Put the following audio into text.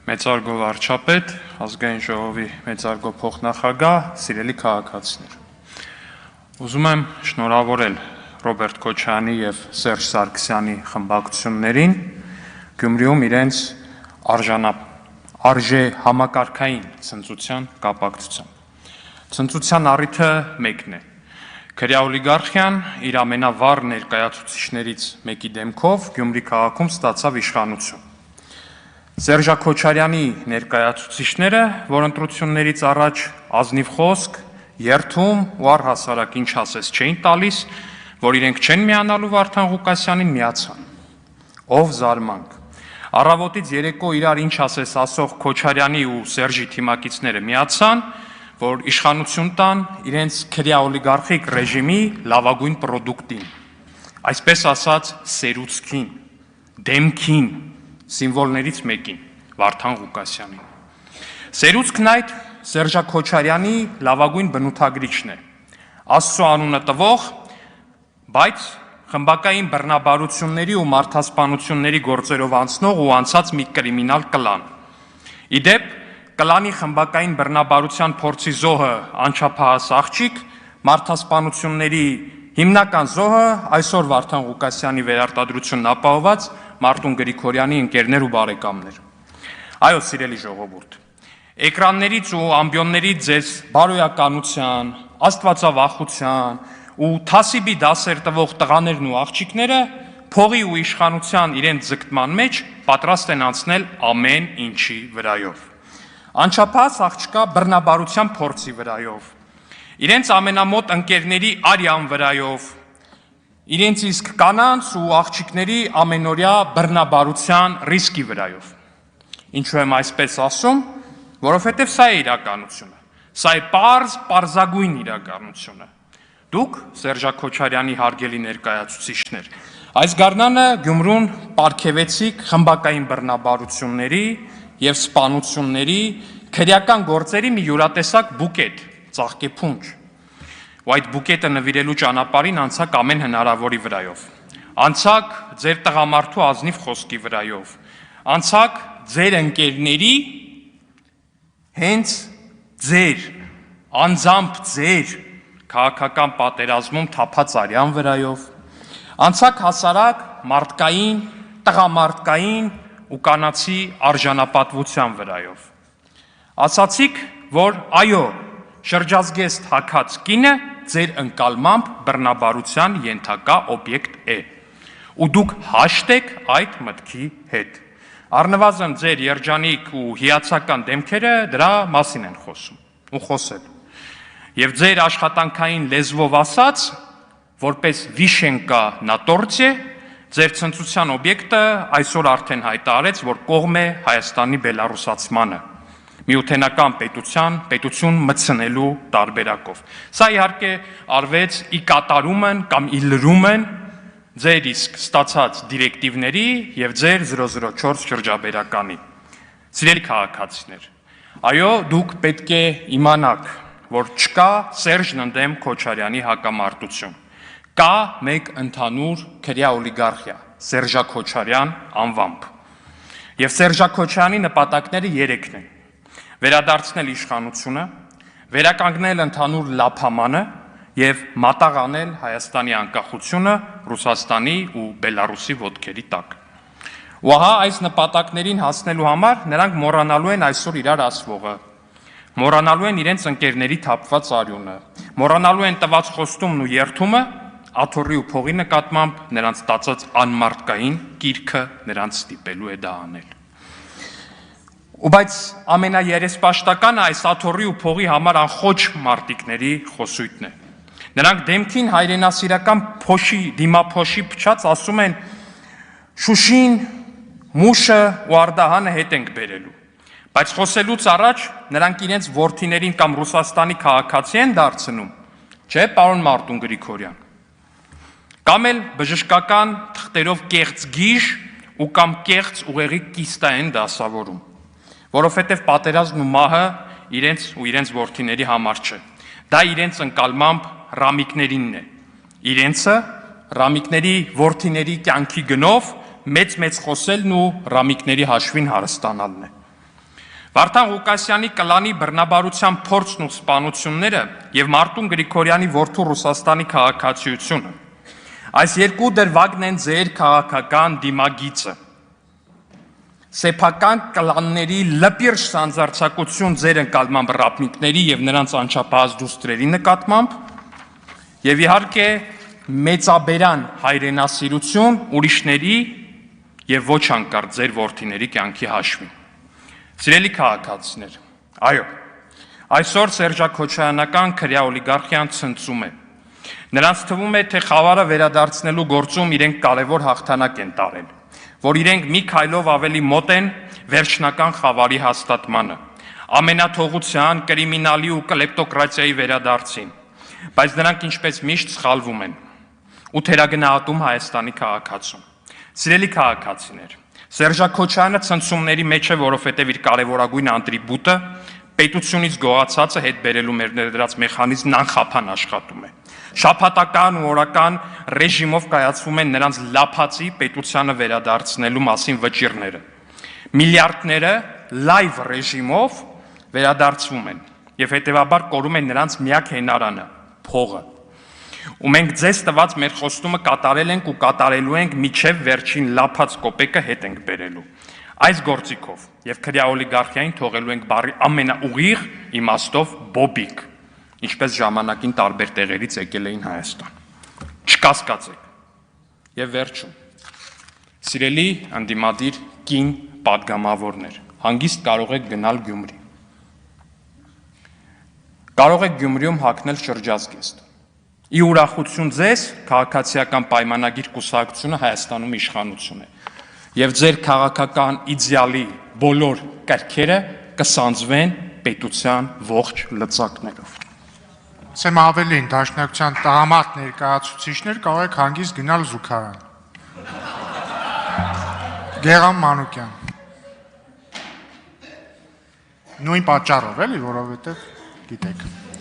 Մեծարգո վարչապետ, ազգային ժողովի մեծարգո փոխնախագահ, սիրելի քաղաքացիներ։ Ուզում եմ շնորհավորել Ռոբերտ Քոչարյանի եւ Սերժ Սարգսյանի խմբակցություններին Գյումրիում իրենց արժե համակարգային ցնծության կապակցությամբ։ Ցնծության առիթը մեկն է։ Քրեա օլիգարխիան իր ամենավառ ներկայացուցիչներից մեկի դեմքով Գյումրի քաղաքում ստացավ իշխանություն։ Սերժա Քոչարյանի ներկայացուցիչները, որ ընտրություններից առաջ ազնիվ խոսք, երթում ու առհասարակ ինչ ասես չէին տալիս, որ իրենք չեն միանալու Վարդան Ղուկասյանին, միացան։ Ով զարմանք։ Առավոտից երեկո իրար ինչ ասես ասող Քոչարյանի ու Սերժի թիմակիցները միացան, որ իշխանություն տան իրենց քրեա օլիգարխիկ ռեժիմի լավագույն պրոդուկտին, այսպես ասած սերուցքին, դեմքին, սիմվոլներից մեկին, Վարդան Ղուկասյանին։ Սերուցքն այդ Սերժա Քոչարյանի լավագույն բնութագրիչն է, Աստծո անունը տվող, բայց խմբակային բռնաբարությունների ու մարդասպանությունների գործերով անցնող ու անցած մի կրիմինալ կլան։ Իդեպ, կլանի խմբակային բռնաբարության փորձի զոհը անչափահաս աղջիկ, մարդասպանությունների հիմնական զոհը այսօր Վարդան Ղուկասյանի վերարտադրությունն ապահոված Մարտուն Գրիգորյանի ընկերներ ու բարեկամներ։ Այո, սիրելի ժողովուրդ, էկրաններից ու ամբիոններից ձեզ բարոյականության, աստվածավախության ու թասիբի դասեր տվող տղաներն ու աղջիկները փողի ու իշխանության իրենց ձգտման մեջ պատրաստ են անցնել ամեն ինչի վրայով։ Անչափահաս աղջկա բռնաբարության փորձի վրայով, իրենց ամենամոտ ընկերների արյան վրայով, իրենց իսկ կանանց ու աղջիկների ամենօրյա բռնաբարության ռիսկի վրայով։ Ինչու եմ այսպես ասում, որովհետև սա է իրականությունը, սա է պարզագույն իրականությունը։ Դուք, Սերժա Քոչարյանի հարգելի ներկայացուցիչներ, այս գարնանը Գյումրուն պարգևեցիք խմբակային բռնաբարությունների եւ սպանությունների, քրեական գործերի մի յուրատեսակ բուկետ, ծաղկեփունջ։ Ու այդ բուկետը նվիրելու ճանապարհին անցաք ամեն հնարավորի վրայով։ Անցաք ձեր տղամարդու ազնիվ խոսքի վրայով։ Անցաք ձեր ընկերների, հենց ձեր, անձամբ ձեր քաղաքական պատերազմում թափած արյան վրայով։ Անցաք հասարակ մարդկային, տղամարդկային ու կանացի արժանապատվության վրայով։ Ասացիք, որ այո, շրջազգեստ հագած կինը ձեր ընկալմամբ բռնաբարության ենթակա օբյեկտ է, ու դուք հաշտ եք այդ մտքի հետ։ Առնվազն ձեր երջանիկ ու հիացական դեմքերը դրա մասին են խոսում ու խոսել։ Եվ ձեր աշխատանքային լեզվով ասած, որպես վիշենկա նա տորցե, ձեր ցնծության օբյեկտը այսօր արդեն հայտարարեց, որ կողմ է Հայաստանի բելառուսացմանը, միութենական պետություն մտցնելու տարբերակով։ Սա իհարկե արվեց ի կատարումն կամ ի լրումն ձեր իսկ ստացած դիրեկտիվների եւ ձեր 004 շրջաբերականի։ Սիրելի քաղաքացիներ, այո, դուք պետք է իմանաք, որ չկա Սերժն ընդդեմ Քոչարյանի հակամարտություն։ Կա մեկ ընդհանուր քրեա օլիգարխիա, Սերժա Քոչարյան անվամբ։ Եվ Սերժա Քոչարյանի նպատակները 3-ն են. վերադարձնել իշխանությունը, վերականգնել ընդհանուր լափամանը եւ մատաղանել Հայաստանի անկախությունը Ռուսաստանի ու Բելառուսի ոտքերի տակ։ Ու ահա այս նպատակներին հասնելու համար նրանք մոռանալու են այսօր իրար ասվողը, մոռանալու են իրենց ընկերների թափված արյունը, մոռանալու են տված խոստումն ու երթումը, աթոռի ու փողի նկատմամբ նրանց ստացած անմարդկային կիրքը նրանց ստիպելու է դա անել։ Ու բայց ամենաերեսպաշտականը այս աթոռի ու փողի համար անխոչ մարտիկների խոսույթն է։ Նրանք դեմքին հայրենասիրական դիմափոշի փչած ասում են Շուշին, Մուշը ու Արդահանը հետ ենք բերելու։ Բայց խոսելուց առաջ նրանք իրենց որդիներին կամ Ռուսաստանի քաղաքացի են դարձնում, չէ, պարոն Մարտուն Գրիգորյան։ Կամ էլ բժշկական թղթերով կեղծ գիժ ու կամ կեղծ ուղեղի կիստա են դասավորում, որովհետև պատերազմն ու մահը իրենց ու իրենց որդիների համար չէ։ Դա իրենց ընկալմամբ ռամիկներինն է։ Իրենցը ռամիկների որդիների կյանքի գնով մեծ խոսելն ու ռամիկների հաշվին հարստանալն է։ Վարդան Ղուկասյանի կլանի բռնաբարության փորձն ու սպանությունները եւ Մարտուն Գրիգորյանի որդու Ռուսաստանի քաղաքացիությունը, այս երկու դրվագն են ձեր քաղաքական դիմագիծը։ Սեփական կլանների լպիրշ սանձարձակություն ձեր ընկալման բռնապնիկների եւ նրանց անչափահաս դուստրերի նկատմամբ եւ իհարկե մեծաբերան հայրենասիրություն ուրիշների եւ ոչ հանկարծ ձեր որդիների կյանքի հաշվին։ Սիրելի քաղաքացիներ, այո, այսօր սերժաքոչայանական քրյա օլիգարխիան ցնծում է։ Նրանց թվում է, թե խավարը վերադարձնելու գործում իրենք կարևոր հաղթանակ են տարել, որ իրենք մի քայլով ավելի մոտ են վերջնական խավարի հաստատմանը, ամենաթողության, կրիմինալի ու կլեպտոկրատիայի վերադարձին, բայց նրանք ինչպես միշտ սխալվում են ու թերագնահատում Հայաստանի քաղաքացուն։ Սիրելի քաղաքացիներ, Սերժաքոչյանը ցնցումների մեջ է, որովհետև իր կարևորագույն ատրիբուտը պետությունից գողացածը հետ բերելու մեր ներդրած մեխանիզմն անխափան աշխատում է։ Շաբաթական ու օրական ռեժիմով կայացվում են նրանց լափացի պետությանը վերադարձնելու մասին վճիռները։ Միլիարդները լայվ ռեժիմով վերադարձվում են եւ հետեւաբար կորում են նրանց միակ հենարանը՝ փողը։ Ու մենք ձեզ տված մեր խոստումը կատարել ենք ու կատարելու ենք միջև վերջին լափած կոպեկը հետ ենք բերելու։ Այս գործիքով եւ քրյա օլիգարխիային թողելու ենք բարի ամենաուղիղ իմաստով բոբիկ, ինչպես ժամանակին տարբեր տեղերից եկել էին Հայաստան։ Չկասկածեք։ Եվ վերջում, սիրելի անդիմադիր կին պատգամավորներ, հանգիստ կարող եք գնալ Գյումրի։ Կարող եք Գյումրիում հագնել շրջազգեստ։ Ի ուրախություն ձեզ, քաղաքացիական պայմանագիր կուսակցությունը Հայաստանում իշխանություն է եւ ձեր քաղաքական իդեալի բոլոր կարգերը կսանձվեն պետության ողջ լծակներով։ Ասեմ ավելին, Դաշնակցության տղամարդ ներկայացուցիչներ կարող եք հանգիստ գնալ զուգարան։ Գեղամ Մանուկյան։ Նույն պատճառով էլի, որովհետեւ գիտեք։